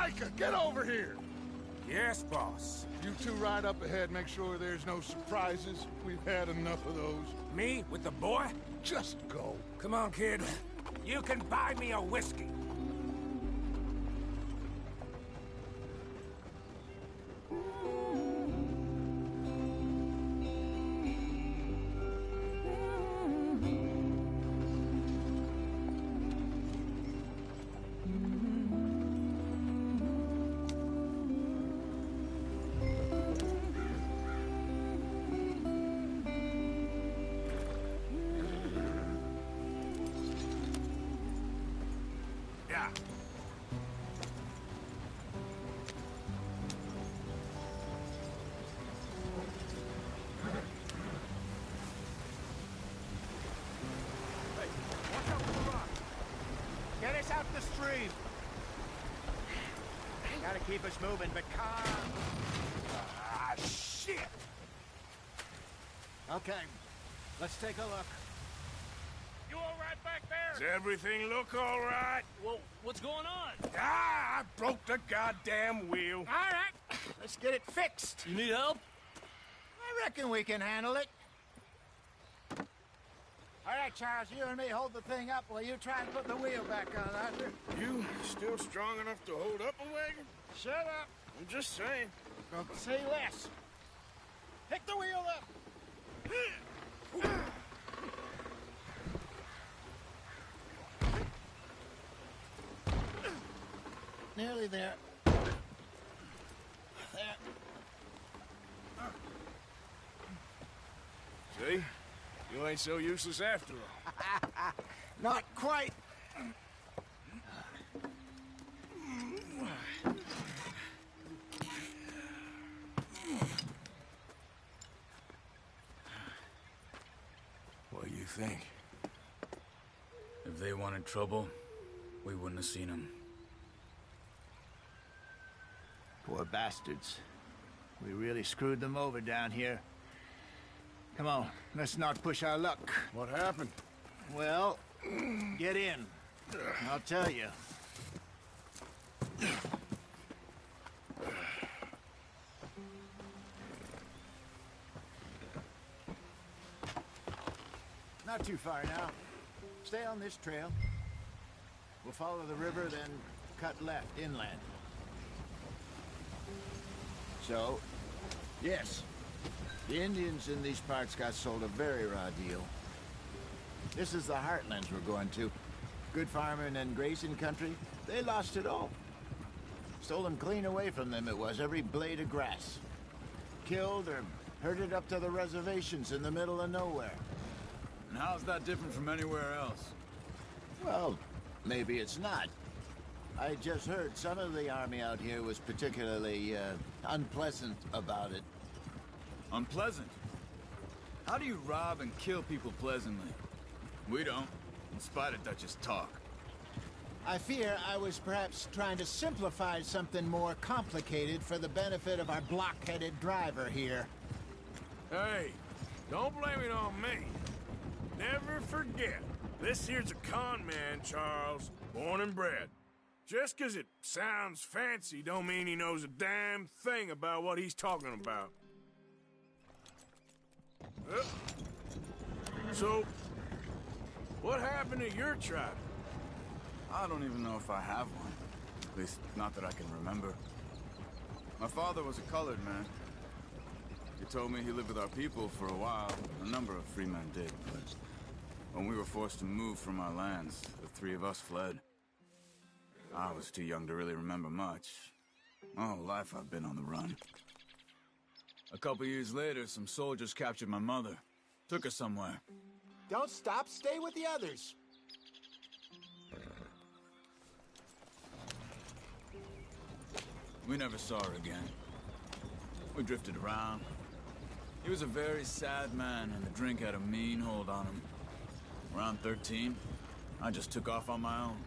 Micah, get over here! Yes, boss. You two ride up ahead, make sure there's no surprises. We've had enough of those. Me with the boy? Just go. Come on, kid. You can buy me a whiskey. Yeah. Hey, watch out for the rock. Get us out the stream. Gotta keep us moving, but calm. Ah, shit! Okay, let's take a look. You all right back there? Does everything look all right? Well, what's going on? Ah, I broke the goddamn wheel. All right, let's get it fixed. You need help? I reckon we can handle it. All right, Charles, you and me hold the thing up while you try and put the wheel back on, Arthur. You still strong enough to hold up a wagon? Shut up. I'm just saying. Don't say less. Pick the wheel up. Nearly there. There. See? You ain't so useless after all. Not quite. What do you think? If they wanted trouble, we wouldn't have seen them. Poor bastards. We really screwed them over down here. Come on, let's not push our luck. What happened? Well, get in. I'll tell you. Not too far now. Stay on this trail. We'll follow the river, then cut left inland. So, yes, the Indians in these parts got sold a very raw deal. This is the heartlands we're going to. Good farming and grazing country, they lost it all. Stolen clean away from them it was, every blade of grass. Killed or herded up to the reservations in the middle of nowhere. And how's that different from anywhere else? Well, maybe it's not. I just heard some of the army out here was particularly, unpleasant about it. Unpleasant? How do you rob and kill people pleasantly? We don't, in spite of Dutch's talk. I fear I was perhaps trying to simplify something more complicated for the benefit of our block-headed driver here. Hey, don't blame it on me. Never forget, this here's a con man, Charles, born and bred. Just 'cause it sounds fancy don't mean he knows a damn thing about what he's talking about. So, what happened to your tribe? I don't even know if I have one. At least, not that I can remember. My father was a colored man. He told me he lived with our people for a while. A number of free men did, but when we were forced to move from our lands, the three of us fled. I was too young to really remember much. My whole life I've been on the run. A couple years later, some soldiers captured my mother. Took her somewhere. Don't stop, stay with the others. We never saw her again. We drifted around. He was a very sad man, and the drink had a mean hold on him. Around 13, I just took off on my own.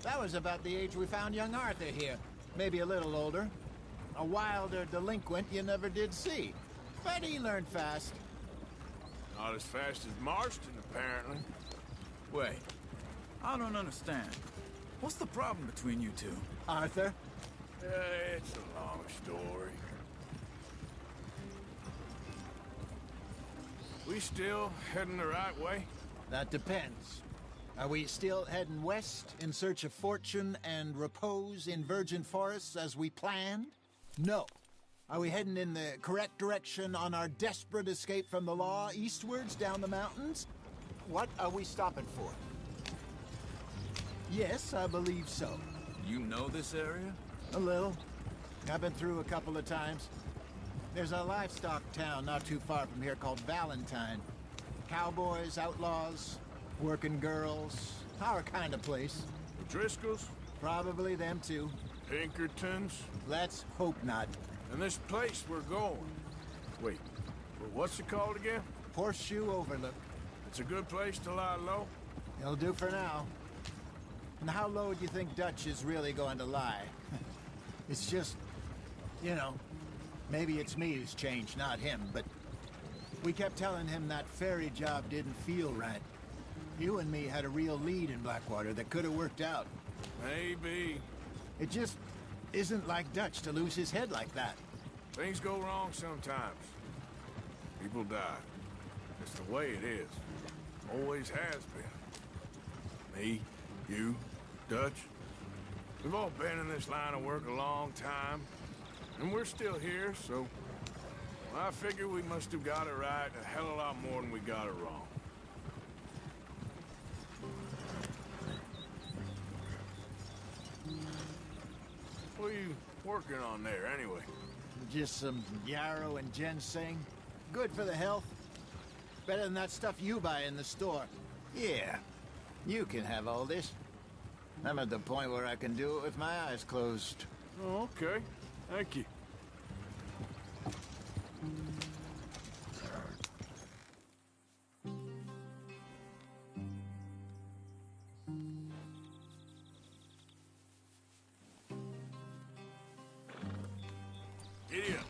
That was about the age we found young Arthur here. Maybe a little older. A wilder delinquent you never did see. But he learned fast. Not as fast as Marston, apparently. Wait, I don't understand. What's the problem between you two? Arthur? It's a long story. We still heading the right way? That depends. Are we still heading west in search of fortune and repose in virgin forests as we planned? No. Are we heading in the correct direction on our desperate escape from the law eastwards down the mountains? What are we stopping for? Yes, I believe so. You know this area? A little. I've been through a couple of times. There's a livestock town not too far from here called Valentine. Cowboys, outlaws, working girls, our kind of place. The Driscolls? Probably them too. Pinkertons? Let's hope not. And this place we're going. Wait, what's it called again? Horseshoe Overlook. It's a good place to lie low? It'll do for now. And how low do you think Dutch is really going to lie? It's just, you know, maybe it's me who's changed, not him, but we kept telling him that ferry job didn't feel right. You and me had a real lead in Blackwater that could have worked out. Maybe. It just isn't like Dutch to lose his head like that. Things go wrong sometimes. People die. It's the way it is. Always has been. Me, you, Dutch. We've all been in this line of work a long time. And we're still here, so... I figure we must have got it right a hell of a lot more than we got it wrong. What are you working on there, anyway? Just some yarrow and ginseng. Good for the health. Better than that stuff you buy in the store. Yeah, you can have all this. I'm at the point where I can do it with my eyes closed. Oh, okay. Thank you. Giddy up.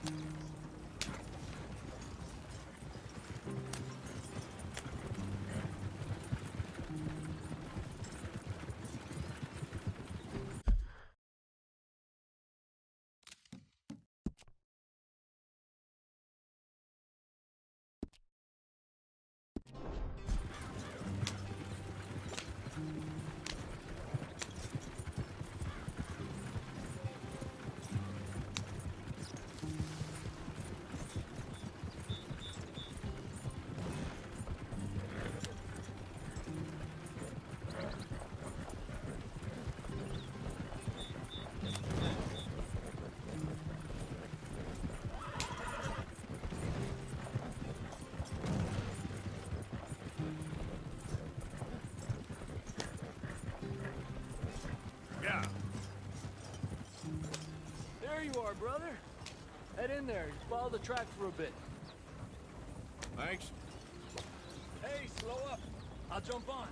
Yeah. There you are, brother. Head in there. Follow the track for a bit. Thanks. Hey, slow up. I'll jump on.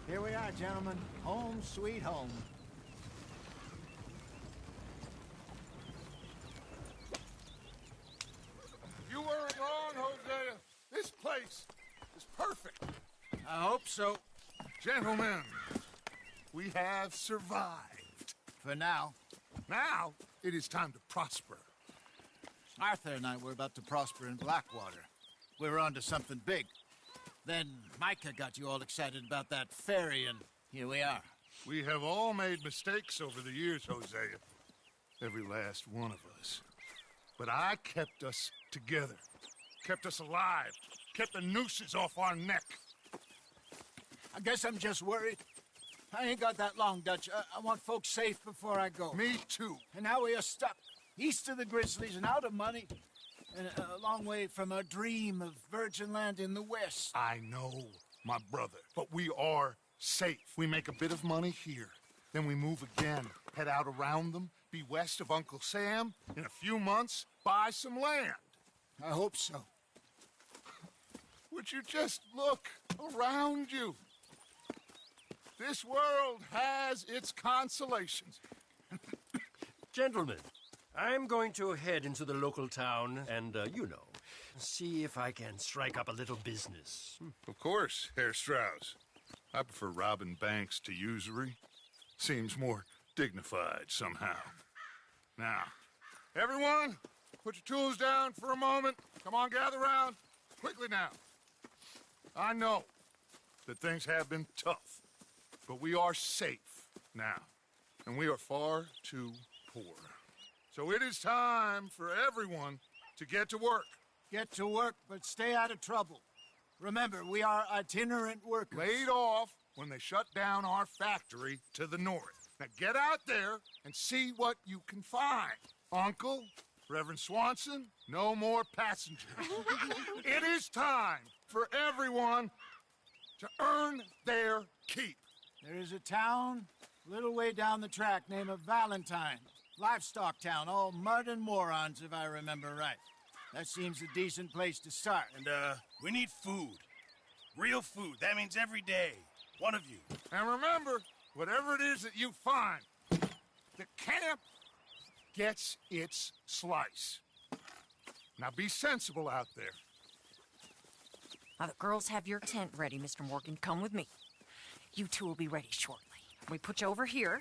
Here we are, gentlemen. Home sweet home. You weren't wrong, Hosea. This place is perfect. I hope so. Gentlemen, we have survived. For now. Now, it is time to prosper. Arthur and I were about to prosper in Blackwater. We were on to something big. Then Micah got you all excited about that ferry, and here we are. We have all made mistakes over the years, Hosea. Every last one of us. But I kept us together. Kept us alive. Kept the nooses off our neck. I guess I'm just worried. I ain't got that long, Dutch. I want folks safe before I go. Me too. And now we are stuck, east of the Grizzlies and out of money, and a long way from our dream of virgin land in the west. I know, my brother. But we are safe. We make a bit of money here. Then we move again, head out around them, be west of Uncle Sam, in a few months, buy some land. I hope so. Would you just look around you? This world has its consolations. Gentlemen, I'm going to head into the local town and, see if I can strike up a little business. Of course, Herr Strauss. I prefer robbing banks to usury. Seems more dignified somehow. Now, everyone, put your tools down for a moment. Come on, gather round. Quickly now. I know that things have been tough, but we are safe now, and we are far too poor. So it is time for everyone to get to work. Get to work, but stay out of trouble. Remember, we are itinerant workers. Laid off when they shut down our factory to the north. Now get out there and see what you can find. Uncle, Reverend Swanson, no more passengers. It is time for everyone to earn their keep. There is a town a little way down the track named Valentine. Livestock town, all mud and morons, if I remember right. That seems a decent place to start. And, we need food. Real food. That means every day. One of you. And remember, whatever it is that you find, the camp gets its slice. Now be sensible out there. Now, the girls have your tent ready, Mr. Morgan. Come with me. You two will be ready shortly. We put you over here.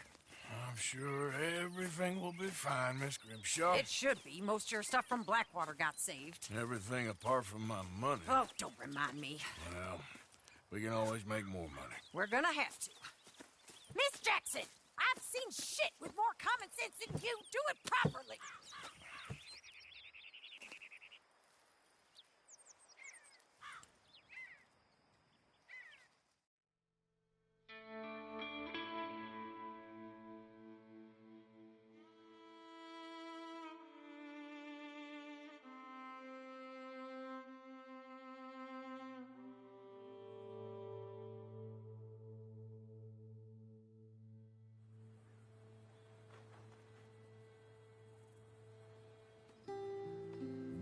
I'm sure everything will be fine, Miss Grimshaw. It should be. Most of your stuff from Blackwater got saved. Everything apart from my money. Oh, don't remind me. Well, we can always make more money. We're gonna have to. Miss Jackson, I've seen shit with more common sense than you. Do it properly.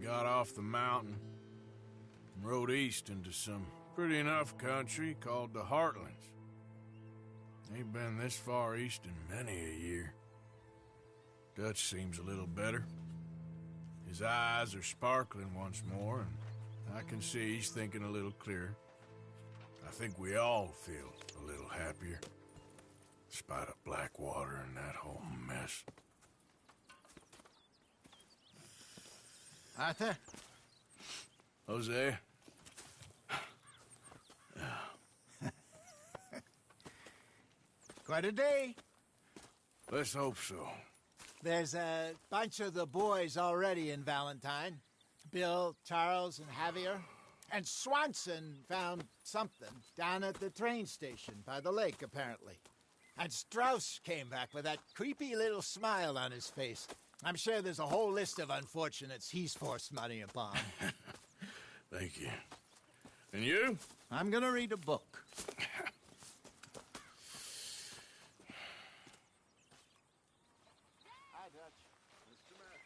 Got off the mountain and rode east into some pretty enough country called the Heartlands. Ain't been this far east in many a year. Dutch seems a little better. His eyes are sparkling once more, and I can see he's thinking a little clearer. I think we all feel a little happier, despite of Blackwater and that whole mess. Arthur? Jose? Quite a day. Let's hope so. There's a bunch of the boys already in Valentine. Bill, Charles, and Javier. And Swanson found something down at the train station by the lake, apparently. And Strauss came back with that creepy little smile on his face. I'm sure there's a whole list of unfortunates he's forced money upon. Thank you. And you? I'm gonna read a book. Hi, Dutch. Mr. Matt.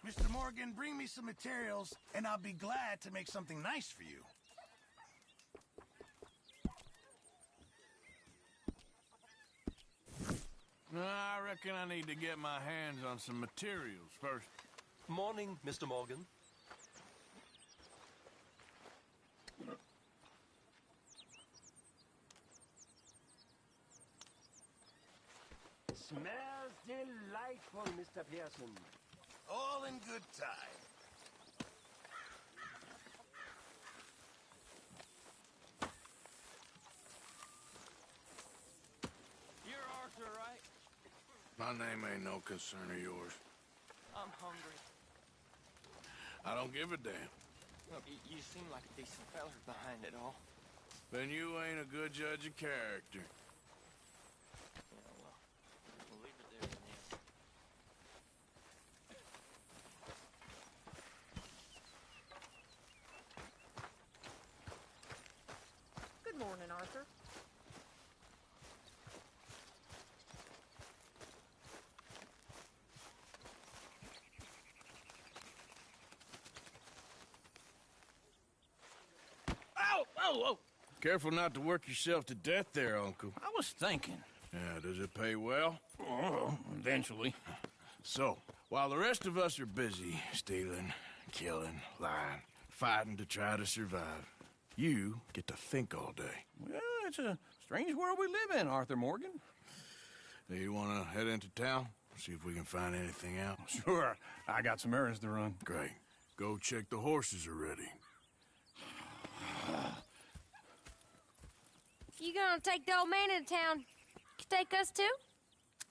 Mr. Morgan, bring me some materials, and I'll be glad to make something nice for you. I reckon I need to get my hands on some materials first. Morning, Mr. Morgan. Smells delightful, Mr. Pearson. All in good time. You're Arthur, right? My name ain't no concern of yours. I'm hungry. I don't give a damn. Look, you seem like a decent fella behind it all. Then you ain't a good judge of character. Yeah, well, we'll leave it there then. Good morning, Arthur. Whoa! Careful not to work yourself to death there, Uncle. I was thinking. Yeah, does it pay well? Oh, eventually. So, while the rest of us are busy stealing, killing, lying, fighting to try to survive, you get to think all day. Well, it's a strange world we live in, Arthur Morgan. Hey, you want to head into town? See if we can find anything out? Sure, I got some errands to run. Great. Go check the horses are ready. You gonna take the old man into town? Take us too?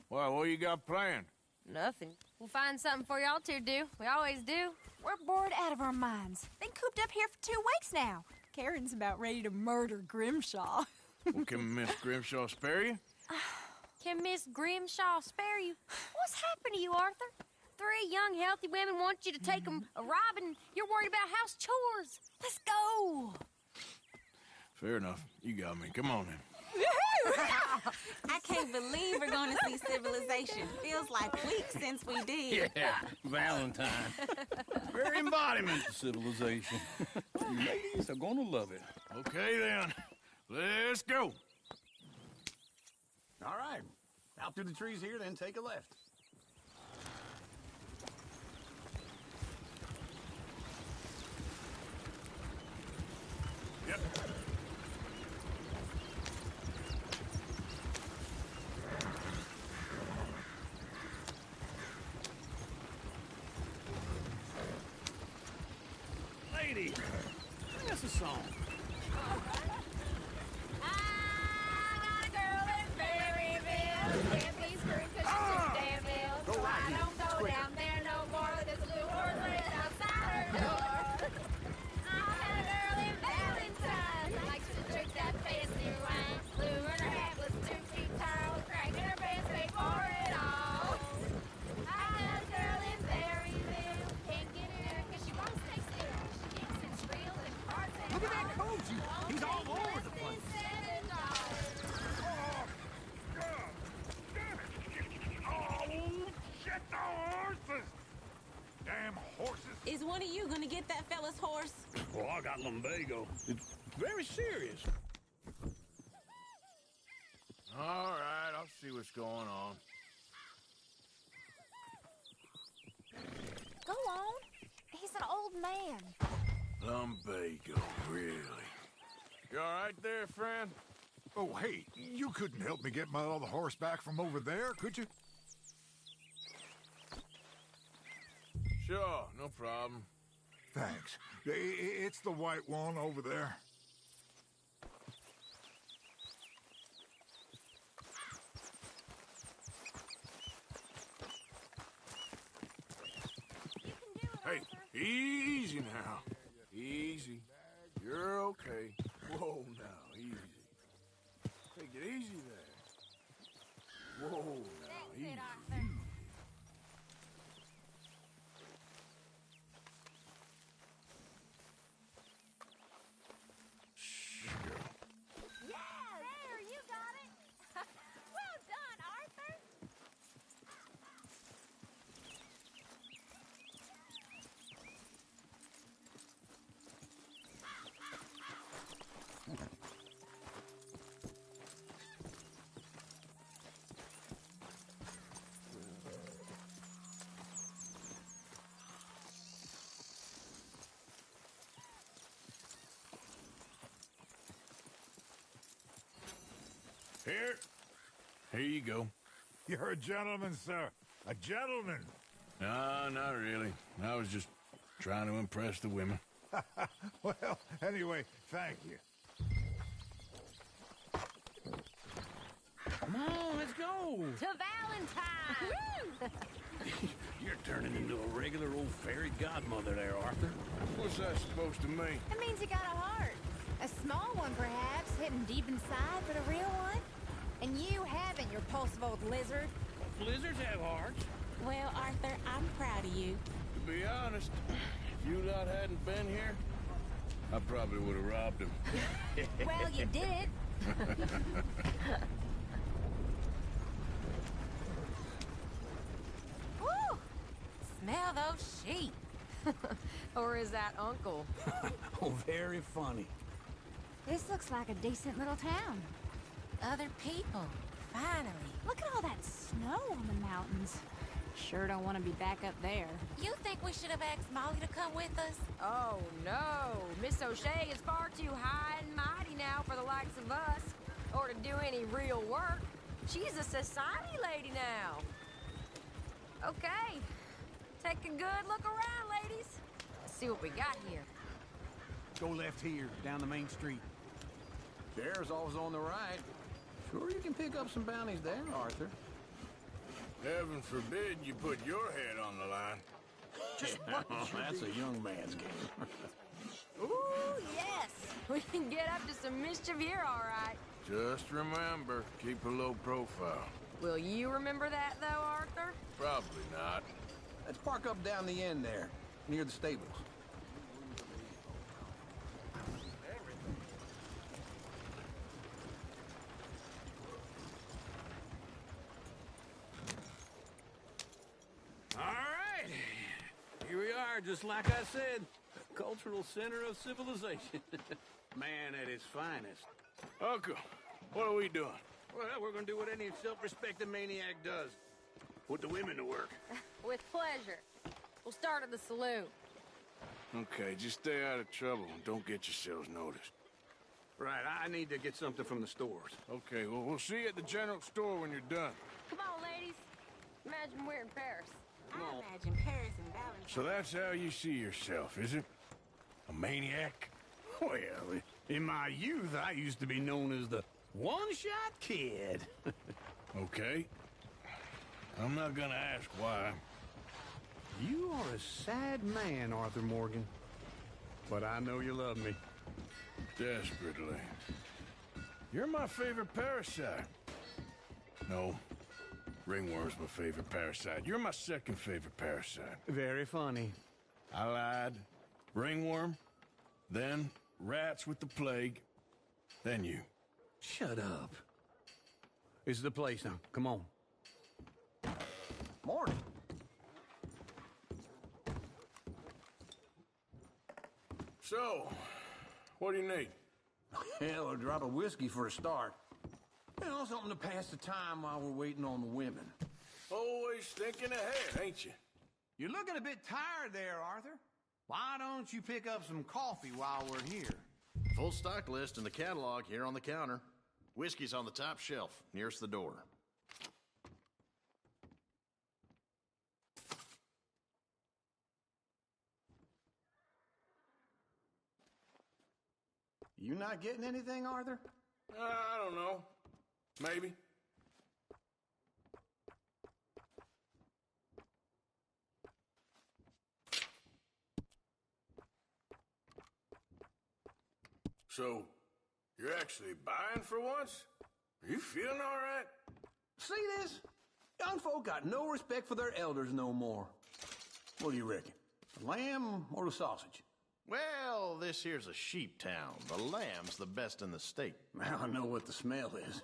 Well, what you got planned? Nothing. We'll find something for y'all to do. We always do. We're bored out of our minds. Been cooped up here for 2 weeks now. Karen's about ready to murder Grimshaw. Well, can Miss Grimshaw spare you? Can Miss Grimshaw spare you? What's happened to you, Arthur? 3 young, healthy women want you to take them a robbing. You're worried about house chores. Let's go. Fair enough. You got me. Come on, then. I can't believe we're going to see civilization. Feels like weeks since we did. Yeah, Valentine. Very embodiment of civilization. Ladies are gonna love it. Okay, then. Let's go. All right. Out through the trees here, then take a left. Yep. Lady, sing us a song. I got a girl in Berryville. Can't be screwed 'cause she's too damn ill. So I don't go down there no more. There's a blue horse right outside her door. I got a girl in Valentine. Likes to drink that fancy wine. Blue and her hat was 2 feet tall. Cracking her pants paid for it all. I got a girl in Berryville. Can't get in her 'cause she won't stay still. She kicks and squeals and farts and Look at that coach. He's all over the place. Oh, shit, the horses! Damn horses! Is one of you going to get that fella's horse? Oh, I got lumbago. It's very serious. All right, I'll see what's going on. Go on. He's an old man. Lumbago, really? You all right there, friend? Oh, hey, you couldn't help me get my other horse back from over there, could you? Sure, no problem. Thanks. It's the white one over there. Hey, easy now. Easy. You're okay. Whoa, now, easy. Take it easy there. Whoa, now, easy. Yeah, there, you got it. Well done, Arthur. Here you go. You're a gentleman, sir. A gentleman. No, not really. I was just trying to impress the women. Well, anyway, thank you. Come on, let's go. To Valentine! You're turning into a regular old fairy godmother there, Arthur. What's that supposed to mean? It means you got a heart. A small one, perhaps, hidden deep inside, but a real one. And you haven't, you repulsive old lizard. Lizards have hearts. Well, Arthur, I'm proud of you. To be honest, if you lot hadn't been here, I probably would have robbed him. Well, you did. Woo! Smell those sheep. Or is that Uncle? Oh, very funny. This looks like a decent little town. Other people, finally. Look at all that snow on the mountains. Sure don't want to be back up there. You think we should have asked Molly to come with us? Oh, no. Miss O'Shea is far too high and mighty now for the likes of us, or to do any real work. She's a society lady now. Okay. Take a good look around, ladies. Let's see what we got here. Go left here, down the main street. There's always on the right. Sure you can pick up some bounties there, Arthur. Heaven forbid you put your head on the line. Just what that's a young man's game. Ooh, yes. We can get up to some mischief here, all right. Just remember, keep a low profile. Will you remember that, though, Arthur? Probably not. Let's park up down the end there, near the stables. All right. Here we are, just like I said. The cultural center of civilization. Man at his finest. Uncle, what are we doing? Well, we're gonna do what any self-respecting maniac does. Put the women to work. With pleasure. We'll start at the saloon. Okay, just stay out of trouble and don't get yourselves noticed. Right, I need to get something from the stores. Okay, well, we'll see you at the general store when you're done. Come on, ladies. Imagine we're in Paris. I imagine Paris and Valentine. So that's how you see yourself, is it? A maniac? Well, in my youth, I used to be known as the one-shot kid. Okay. I'm not gonna ask why. You are a sad man, Arthur Morgan. But I know you love me. Desperately. You're my favorite parasite. No. Ringworm's my favorite parasite. You're my second favorite parasite. Very funny. I lied. Ringworm, then rats with the plague, then you. Shut up. This is the place now. Come on. Morning. So, what do you need? Hell, a drop of whiskey for a start. You know, something to pass the time while we're waiting on the women. Always thinking ahead, ain't you? You're looking a bit tired there, Arthur. Why don't you pick up some coffee while we're here? Full stock list in the catalog here on the counter. Whiskey's on the top shelf, nearest the door. You not getting anything, Arthur? I don't know. Maybe. So, you're actually buying for once? Are you feeling all right? See this? Young folk got no respect for their elders no more. What do you reckon? The lamb or the sausage? Well, this here's a sheep town. The lamb's the best in the state. Now I know what the smell is.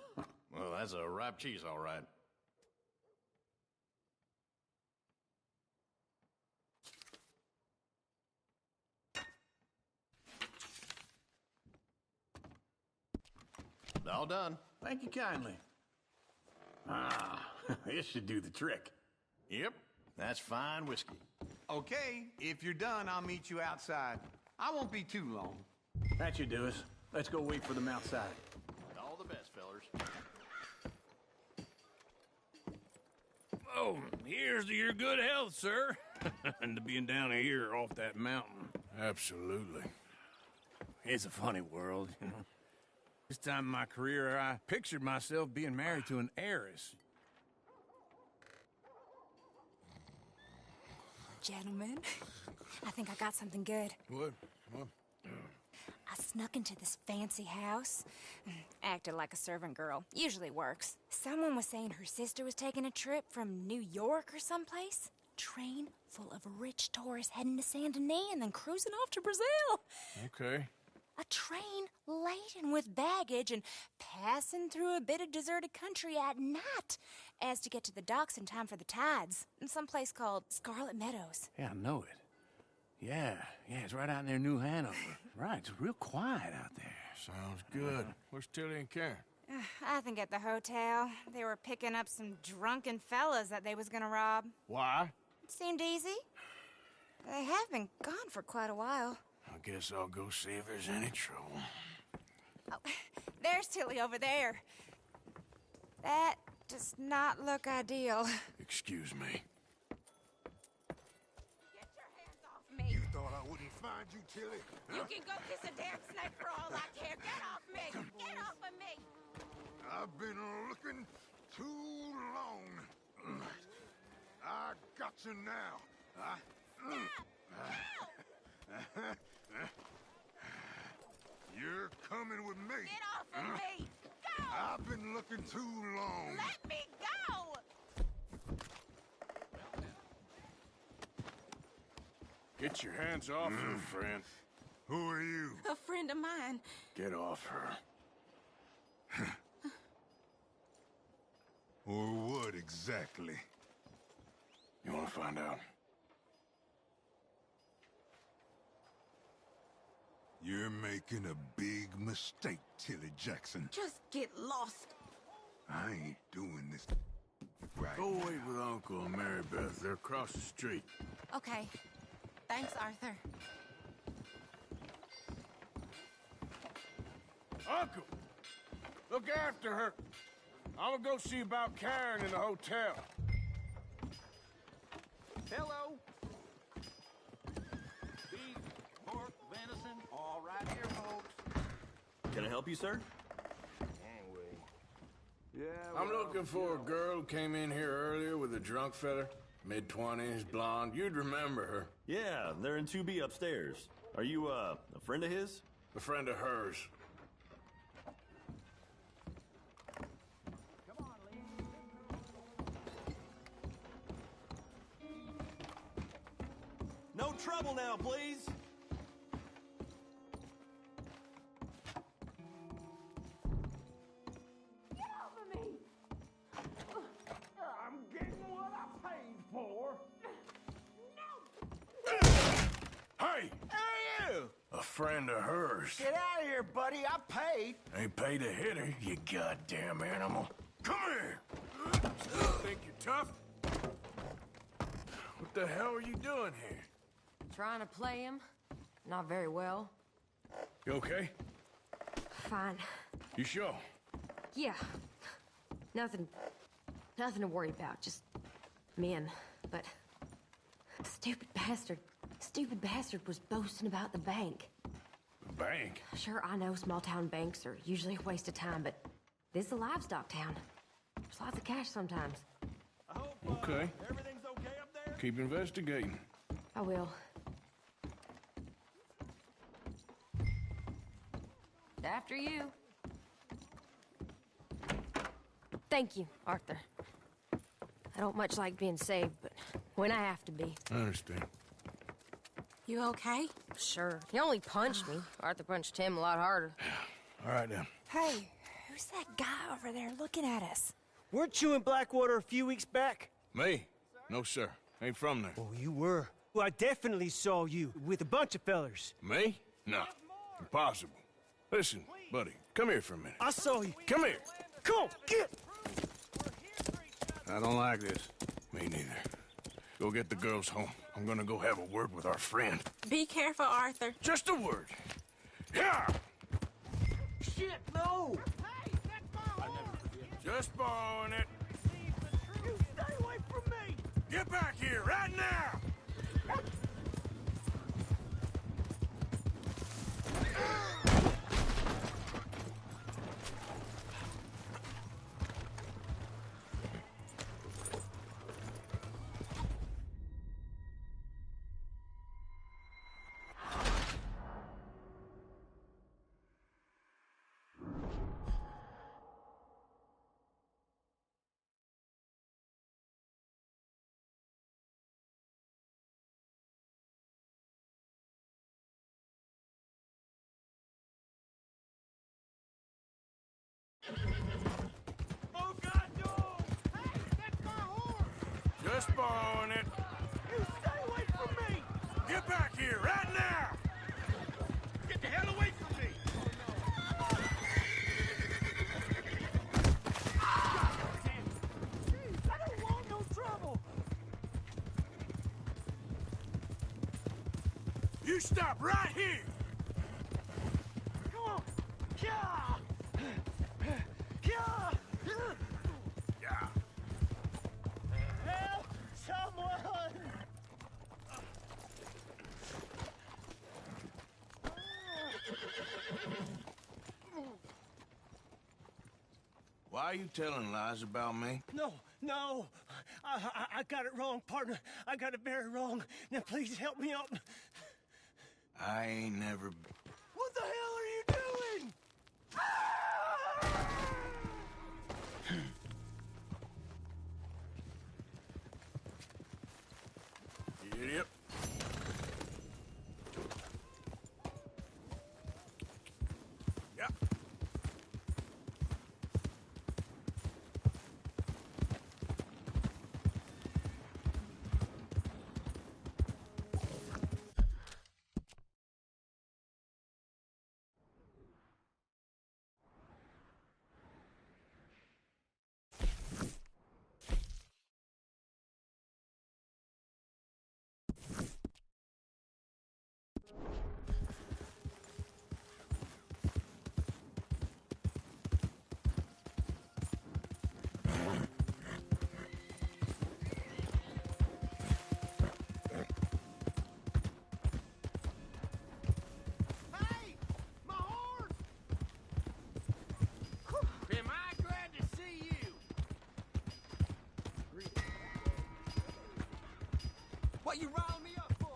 Well, that's a ripe cheese, all right. All done. Thank you kindly. Ah, this should do the trick. Yep, that's fine whiskey. Okay, if you're done, I'll meet you outside. I won't be too long. That should do us. Let's go wait for them outside. All the best, fellers. So, here's to your good health, sir. And to being down here off that mountain. Absolutely. It's a funny world, you know. This time in my career, I pictured myself being married to an heiress. Gentlemen, I think I got something good. What? I snuck into this fancy house, acted like a servant girl. Usually works. Someone was saying her sister was taking a trip from New York or someplace. Train full of rich tourists heading to Saint Denis and then cruising off to Brazil. Okay. A train laden with baggage and passing through a bit of deserted country at night as to get to the docks in time for the tides in some place called Scarlet Meadows. Yeah, I know it. Yeah, it's right out near New Hanover. Right, it's real quiet out there. Sounds good. Where's Tilly and Karen? I think at the hotel. They were picking up some drunken fellas that they was gonna rob. Why? It seemed easy. They have been gone for quite a while. I guess I'll go see if there's any trouble. Oh, there's Tilly over there. That does not look ideal. Excuse me. Get your hands off me. You thought I wouldn't find you, Tilly? You can go kiss a damn snake for all I care. Get off me! Get off of me! I've been looking too long. I got you now. You're coming with me. Get off of me! Go! I've been looking too long. Let me go! Get your hands off her, friend. Who are you? A friend of mine. Get off her. Or what exactly? You want to find out? You're making a big mistake, Tilly Jackson. Just get lost. I ain't doing this right. Go wait with Uncle and Mary Beth. They're across the street. Okay. Thanks, Arthur. Uncle! Look after her. I'm gonna go see about Karen in the hotel. Hello. Beef, pork, venison, all right here, folks. Can I help you, sir? Yeah, I'm looking for a girl who came in here earlier with a drunk fella. Mid-20s, blonde. You'd remember her. Yeah, they're in 2B upstairs. Are you, a friend of his? A friend of hers. No trouble now, please. Get off of me! I'm getting what I paid for. Hey! Who are you? A friend of hers. Get out of here, buddy. I paid. Ain't paid to hit her, you goddamn animal. Come here! Still think you're tough? What the hell are you doing here? Trying to play him. Not very well. You okay? Fine. You sure? Yeah. Nothing to worry about. Just men. But stupid bastard was boasting about the bank. The bank? Sure, I know small town banks are usually a waste of time, but this is a livestock town. There's lots of cash sometimes. I hope, Okay. everything's okay up there? Keep investigating. I will. After you. Thank you, Arthur. I don't much like being saved, but when I have to be. I understand. You okay? Sure. He only punched me. Arthur punched him a lot harder. All right, then. Hey, who's that guy over there looking at us? Weren't you in Blackwater a few weeks back? Me? No, sir. Ain't from there. Oh, you were. Well, I definitely saw you with a bunch of fellers. Me? No. Impossible. Listen, buddy, come here for a minute. I saw you. Come here. Come on, get! I don't like this. Me neither. Go get the girls home. I'm gonna go have a word with our friend. Be careful, Arthur. Just a word. Yeah! Shit, no! Just borrowing it. You stay away from me! Get back here, right now! Oh, God, no! Hey, that's my horse! Just borrowing it. You stay away from me! Get back here, right now! Get the hell away from me! Jeez, I don't want no trouble! You stop right here! Come on! Yeah! Yeah! Yeah. Help! Someone! Why are you telling lies about me? No, no. I got it wrong, partner. I got it very wrong. Now, please help me up. I ain't never... What the hell are you doing? Idiot. Yeah. Hey! My horse! Am I glad to see you? What you riling me up for?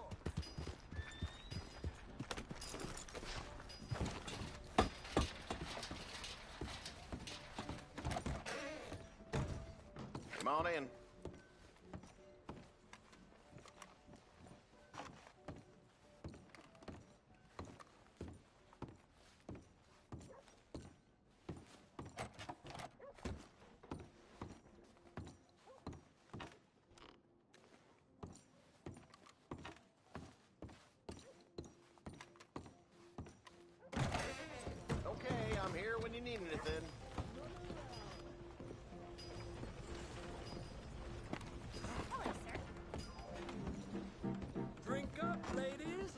Come on in. Okay, I'm here when you need anything. Drink up, ladies.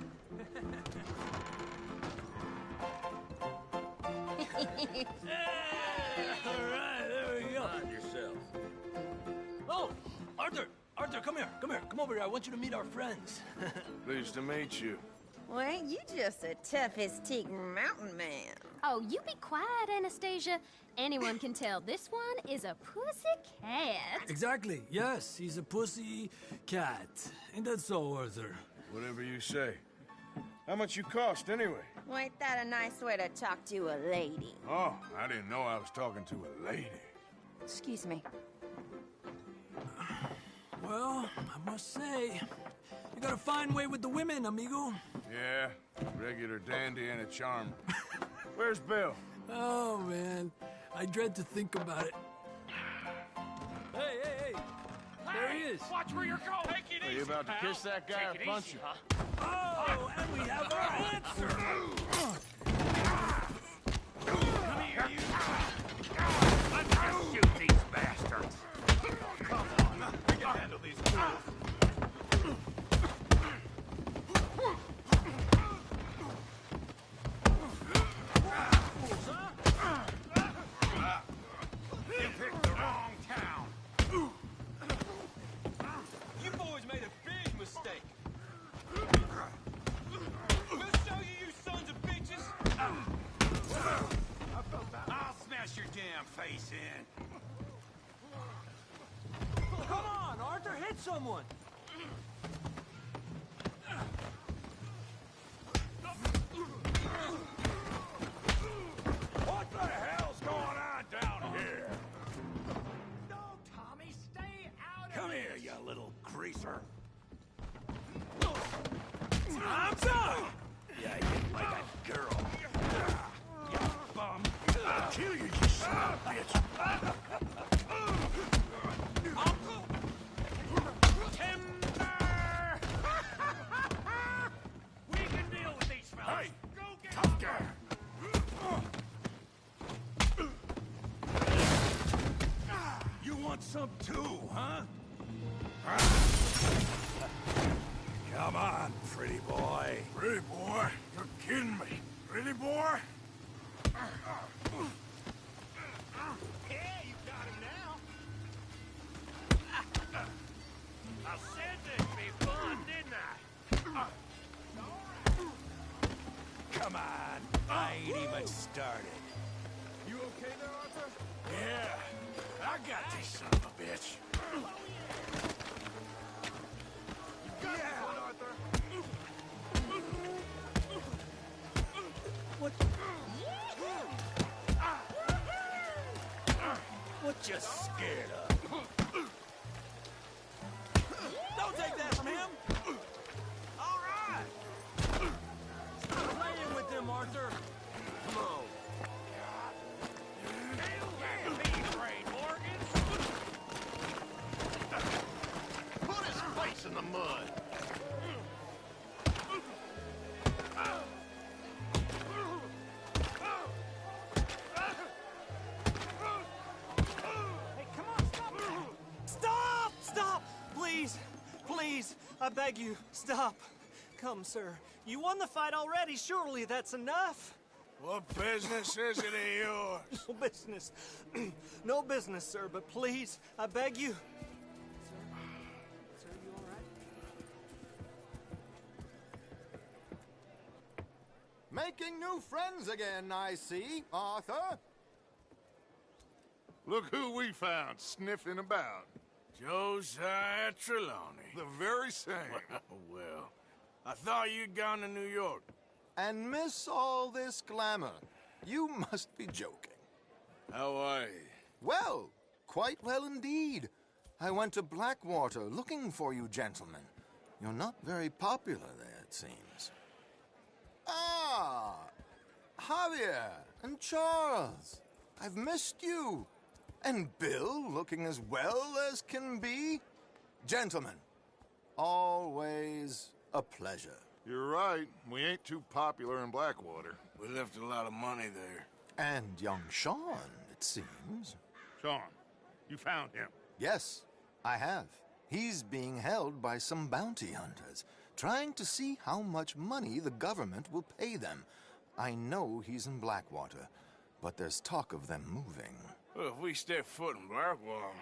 All right, there we go. Mind yourself. Oh, Arthur, come here, come over here. I want you to meet our friends. Pleased to meet you. Well, ain't you just a toughest teak mountain man? Oh, you be quiet, Anastasia. Anyone can tell this one is a pussy cat. Exactly. Yes, he's a pussy cat. Ain't that so, Arthur? Whatever you say. How much you cost, anyway? Well, ain't that a nice way to talk to a lady? Oh, I didn't know I was talking to a lady. Excuse me. Well, I must say, you got a fine way with the women, amigo. Yeah, regular dandy and a charmer. Where's Bill? Oh, man. I dread to think about it. Hey! There he is. Watch where you're going. Take it Are easy, you about to pal. kiss that guy Take or it punch easy, him? huh? Oh, and we have our answer. Come here, you. Let's just shoot these bastards. Come on, we can handle these fools. You picked the wrong town. I'm done! Yeah, you like a girl. You bum. I'll kill you, you son of a bitch. Timber! We can deal with these fellas. Hey, tough guy. You want some too, huh? Come on, pretty boy. Pretty boy? You're kidding me. Pretty boy? Yeah, you got him now. I said there'd be fun, didn't I? Come on. I ain't even started. You okay there, Arthur? Yeah. I got this son of a bitch. What you scared of? Don't take that from him! All right! Stop playing with him, Arthur! Come on. Put his face in the mud. Please, I beg you, stop. Come, sir. You won the fight already. Surely that's enough. What business is it of yours? No business. No business, sir, but please, I beg you. Sir, you all right? Making new friends again, I see, Arthur. Look who we found sniffing about. Josiah Trelawney. The very same. Well, I thought you'd gone to New York. And miss all this glamour. You must be joking. How are you? Well, quite well indeed. I went to Blackwater looking for you gentlemen. You're not very popular there, it seems. Ah, Javier and Charles. I've missed you. And Bill looking as well as can be. Gentlemen, always a pleasure. You're right. We ain't too popular in Blackwater. We left a lot of money there. And young Sean, it seems. Sean, you found him? Yes, I have. He's being held by some bounty hunters, trying to see how much money the government will pay them. I know he's in Blackwater, but there's talk of them moving. Well, if we step foot in Blackwater...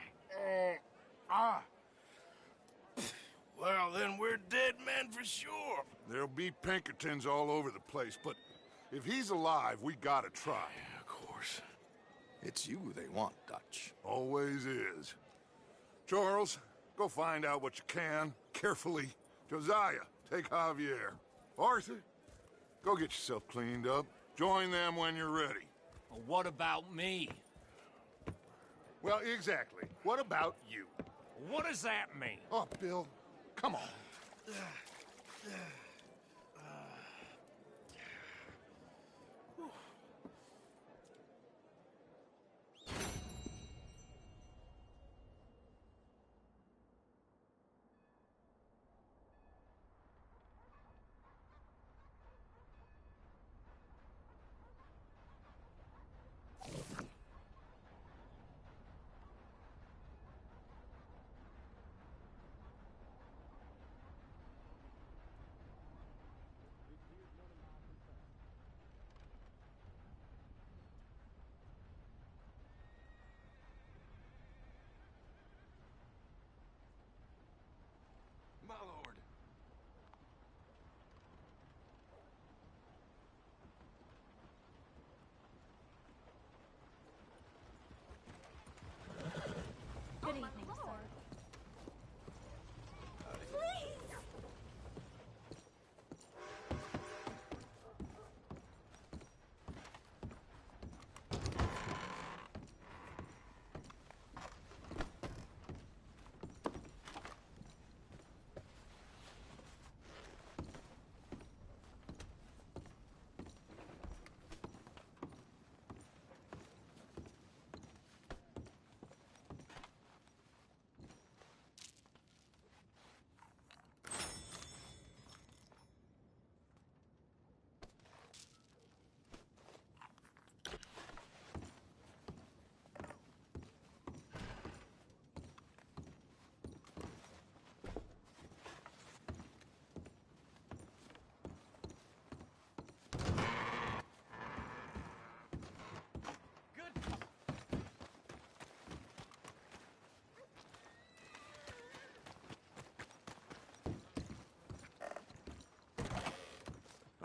Well, then we're dead men for sure. There'll be Pinkertons all over the place, but if he's alive, we gotta try. Yeah, of course. It's you they want, Dutch. Always is. Charles, go find out what you can, carefully. Josiah, take Javier. Arthur, go get yourself cleaned up. Join them when you're ready. Well, what about me? Well, exactly. What about you? What does that mean? Oh, Bill, come on.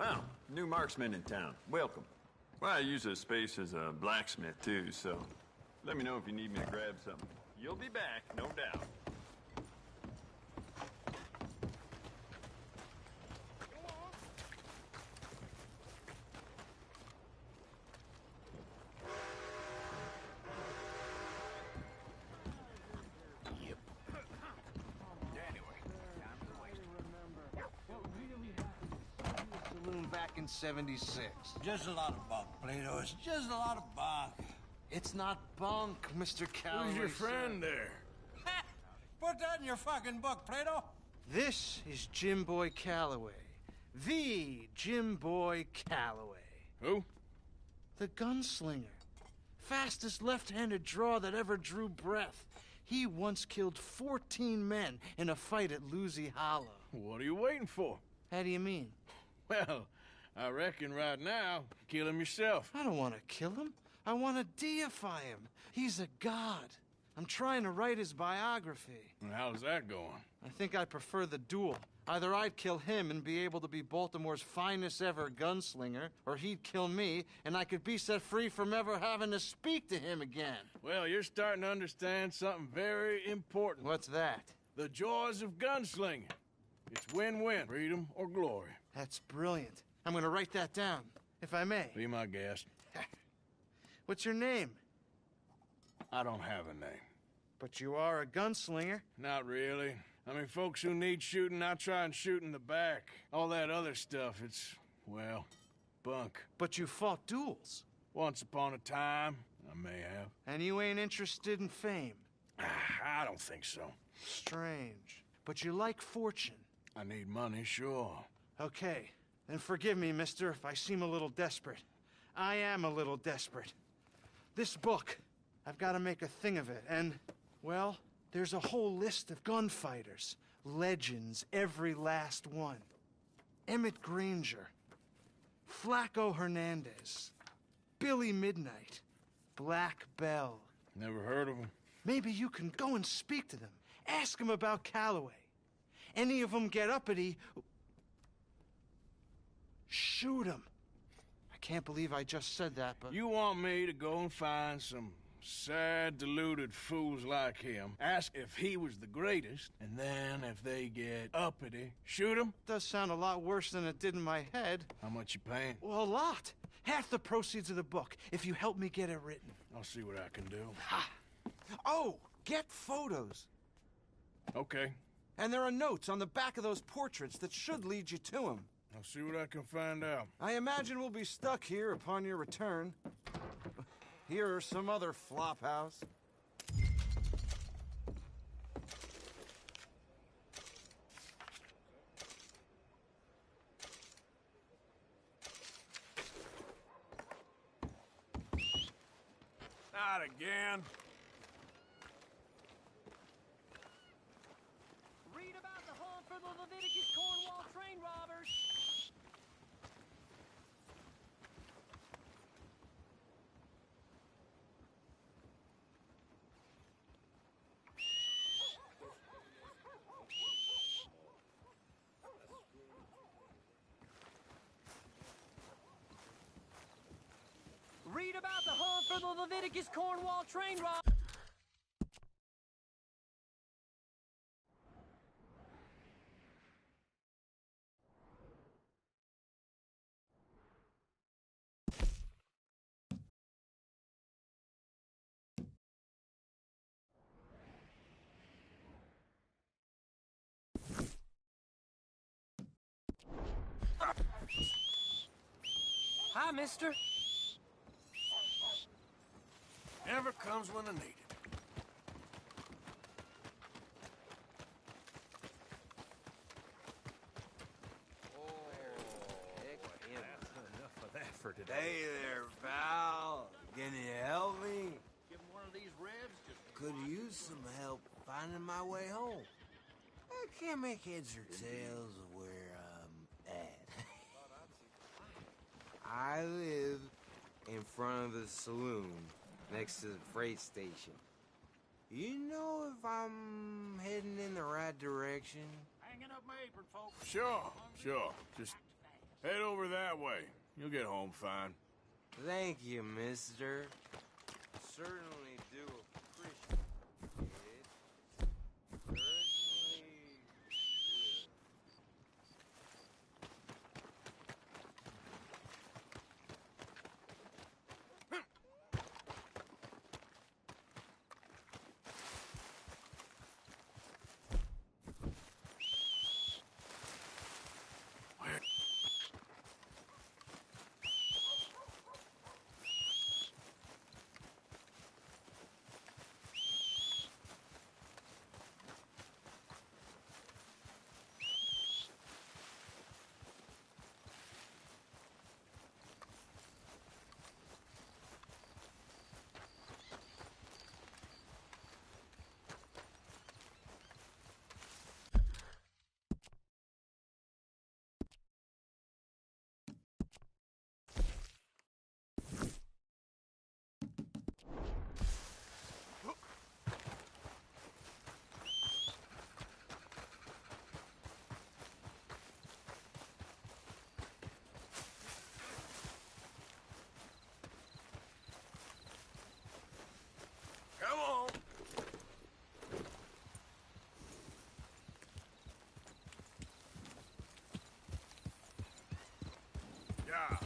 Wow, new marksman in town. Welcome. Well, I use this space as a blacksmith, too, so let me know if you need me to grab something. You'll be back, no doubt. Back in 76. Just a lot of bunk, Plato. It's just a lot of bunk. It's not bunk, Mr. Calloway. Who's your friend there? Put that in your fucking book, Plato. This is Jim Boy Calloway. The Jim Boy Calloway. Who? The gunslinger. Fastest left-handed draw that ever drew breath. He once killed 14 men in a fight at Lucy Hollow. What are you waiting for? How do you mean? Well, I reckon right now, kill him yourself. I don't want to kill him. I want to deify him. He's a god. I'm trying to write his biography. And how's that going? I think I prefer the duel. Either I'd kill him and be able to be Baltimore's finest ever gunslinger, or he'd kill me and I could be set free from ever having to speak to him again. Well, you're starting to understand something very important. What's that? The joys of gunslinging. It's win-win, freedom or glory. That's brilliant. I'm going to write that down, if I may. Be my guest. What's your name? I don't have a name. But you are a gunslinger. Not really. I mean, folks who need shooting, I try and shoot in the back. All that other stuff, it's, well, bunk. But you fought duels. Once upon a time, I may have. And you ain't interested in fame? I don't think so. Strange. But you like fortune. I need money, sure. Okay. Then forgive me, mister, if I seem a little desperate. I am a little desperate. This book, I've got to make a thing of it, and, well, there's a whole list of gunfighters. Legends, every last one. Emmett Granger, Flaco Hernandez, Billy Midnight, Black Bell. Never heard of them. Maybe you can go and speak to them. Ask them about Calloway. Any of them get uppity, shoot them. I can't believe I just said that, but... You want me to go and find some sad, deluded fools like him, ask if he was the greatest, and then if they get uppity, shoot him? Does sound a lot worse than it did in my head. How much you paying? Well, a lot. Half the proceeds of the book, if you help me get it written. I'll see what I can do. Ha! Oh, get photos. Okay. And there are notes on the back of those portraits that should lead you to him. I'll see what I can find out. I imagine we'll be stuck here upon your return. Here are some other flophouse. Not again. Read about the hunt for the Leviticus Cornwall train robbers. Read about the hunt for the Leviticus Cornwall train robbers. Hi, mister. Never comes when I need it. Enough of that for today. Hey there, pal. Can you help me? Give him one of these revs. Could use some help finding my way home. I can't make heads or tails of where I'm at. I live in front of the saloon next to the freight station. You know if I'm heading in the right direction? Hanging up my apron, folks. Sure. Just Head over that way. You'll get home fine. Thank you, mister. Certainly do appreciate it. Certainly do. Come on. Yeah.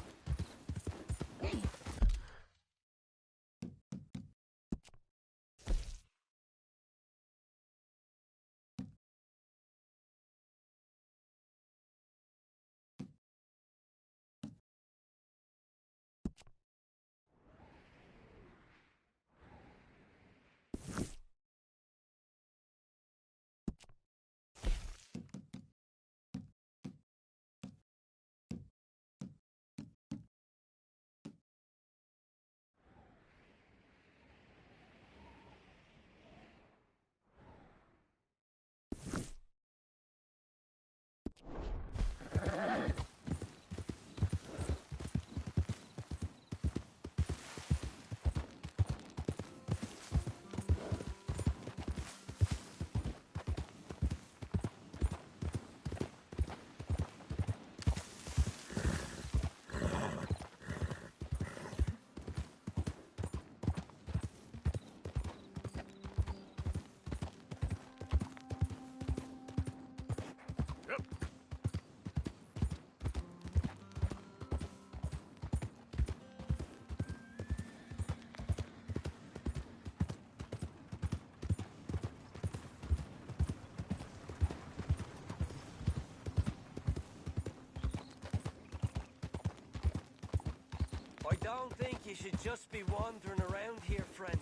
I don't think you should just be wandering around here, friend.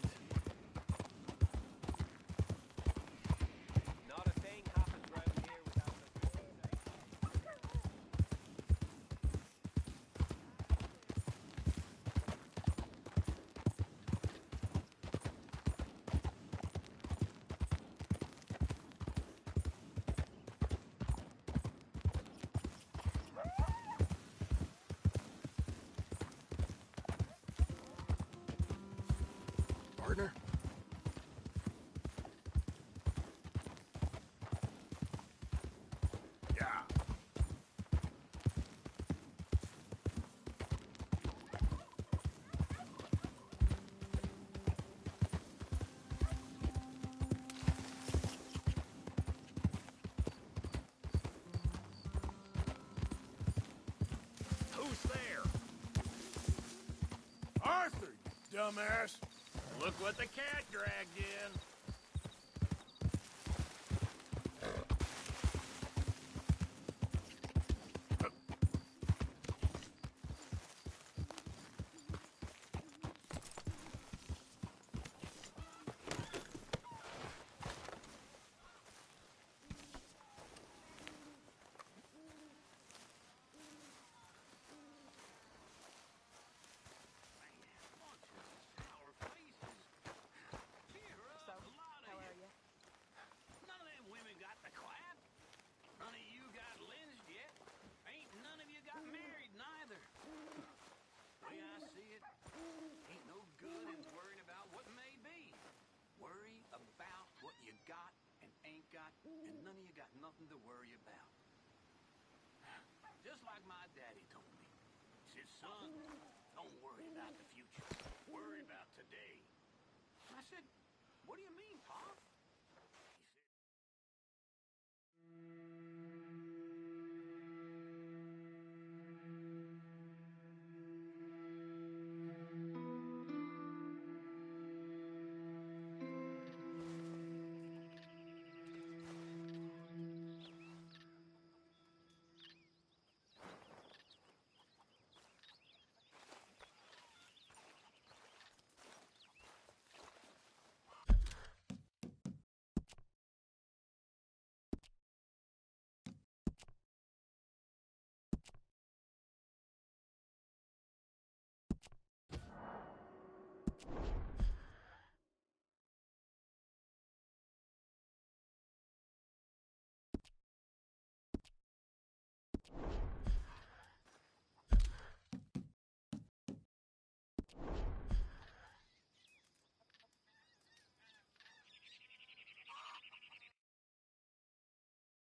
Not a thing happens around here without the Partner? Yeah. Who's there? Arthur, you dumbass. Look what the cat dragged in. his son. Don't worry about the future. Worry about today. I said, what do you mean, Pa?